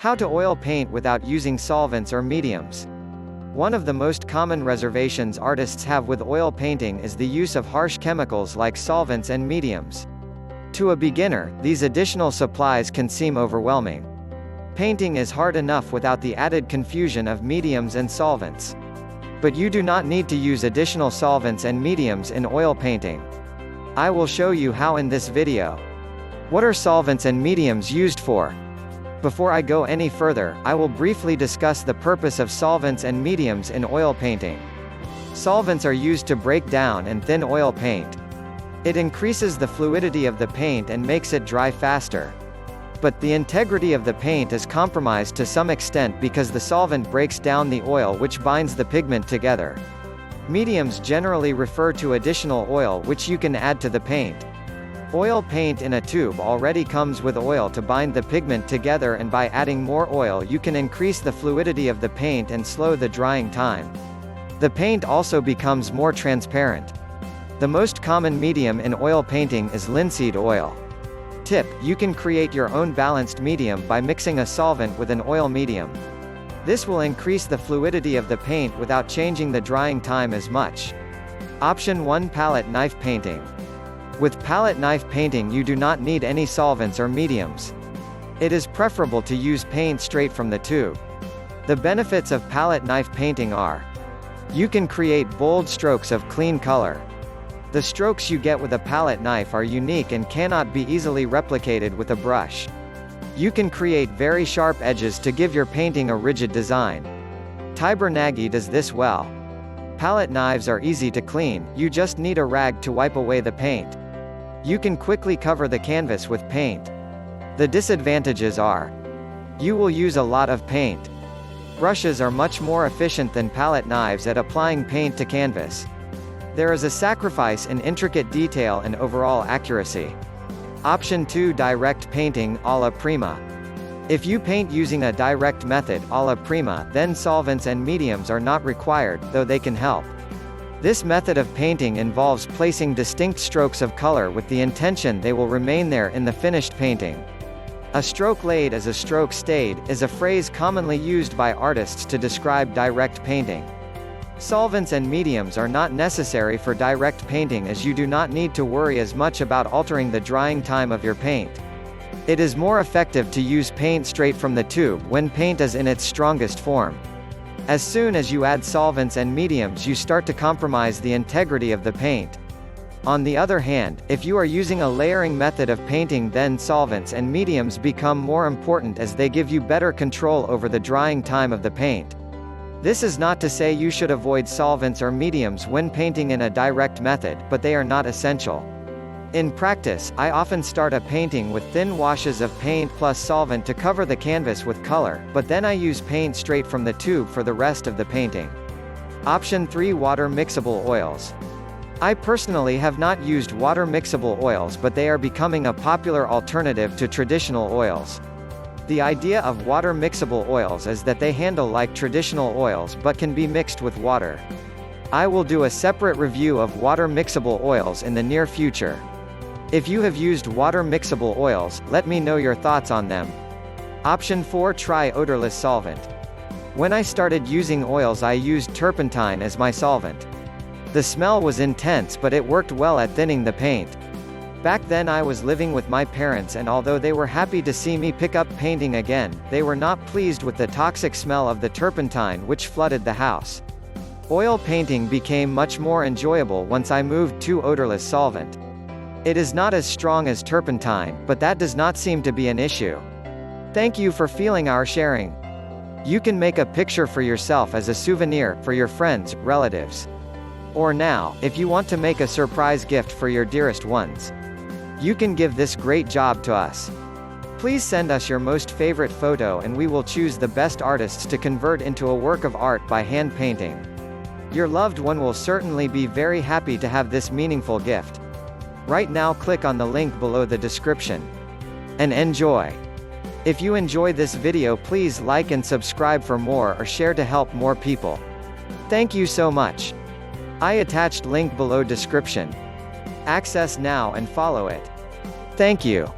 How to oil paint without using solvents or mediums. One of the most common reservations artists have with oil painting is the use of harsh chemicals like solvents and mediums. To a beginner, these additional supplies can seem overwhelming. Painting is hard enough without the added confusion of mediums and solvents. But you do not need to use additional solvents and mediums in oil painting. I will show you how in this video. What are solvents and mediums used for? Before I go any further, I will briefly discuss the purpose of solvents and mediums in oil painting. Solvents are used to break down and thin oil paint. It increases the fluidity of the paint and makes it dry faster. But the integrity of the paint is compromised to some extent because the solvent breaks down the oil which binds the pigment together. Mediums generally refer to additional oil which you can add to the paint. Oil paint in a tube already comes with oil to bind the pigment together, and by adding more oil you can increase the fluidity of the paint and slow the drying time. The paint also becomes more transparent. The most common medium in oil painting is linseed oil. Tip: you can create your own balanced medium by mixing a solvent with an oil medium. This will increase the fluidity of the paint without changing the drying time as much. Option 1: palette knife painting. With palette knife painting you do not need any solvents or mediums. It is preferable to use paint straight from the tube. The benefits of palette knife painting are: you can create bold strokes of clean color. The strokes you get with a palette knife are unique and cannot be easily replicated with a brush. You can create very sharp edges to give your painting a rigid design. Tibernagi does this well. Palette knives are easy to clean, you just need a rag to wipe away the paint. You can quickly cover the canvas with paint. The disadvantages are: you will use a lot of paint. Brushes are much more efficient than palette knives at applying paint to canvas. There is a sacrifice in intricate detail and overall accuracy. Option 2: direct painting, alla prima. If you paint using a direct method, alla prima, then solvents and mediums are not required, though they can help. This method of painting involves placing distinct strokes of color with the intention they will remain there in the finished painting. A stroke laid as a stroke stayed, is a phrase commonly used by artists to describe direct painting. Solvents and mediums are not necessary for direct painting as you do not need to worry as much about altering the drying time of your paint. It is more effective to use paint straight from the tube when paint is in its strongest form. As soon as you add solvents and mediums you start to compromise the integrity of the paint. On the other hand, if you are using a layering method of painting, then solvents and mediums become more important as they give you better control over the drying time of the paint. This is not to say you should avoid solvents or mediums when painting in a direct method, but they are not essential. In practice, I often start a painting with thin washes of paint plus solvent to cover the canvas with color, but then I use paint straight from the tube for the rest of the painting. Option 3: water mixable oils. I personally have not used water mixable oils, but they are becoming a popular alternative to traditional oils. The idea of water mixable oils is that they handle like traditional oils but can be mixed with water. I will do a separate review of water mixable oils in the near future. If you have used water mixable oils, let me know your thoughts on them. Option 4: try odorless solvent. When I started using oils I used turpentine as my solvent. The smell was intense but it worked well at thinning the paint. Back then I was living with my parents, and although they were happy to see me pick up painting again, they were not pleased with the toxic smell of the turpentine which flooded the house. Oil painting became much more enjoyable once I moved to odorless solvent. It is not as strong as turpentine, but that does not seem to be an issue. Thank you for feeling our sharing. You can make a picture for yourself as a souvenir, for your friends, relatives. Or now, if you want to make a surprise gift for your dearest ones. You can give this great job to us. Please send us your most favorite photo and we will choose the best artists to convert into a work of art by hand painting. Your loved one will certainly be very happy to have this meaningful gift. Right now click on the link below the description. And enjoy! If you enjoy this video, please like and subscribe for more, or share to help more people. Thank you so much. I attached link below description. Access now and follow it. Thank you.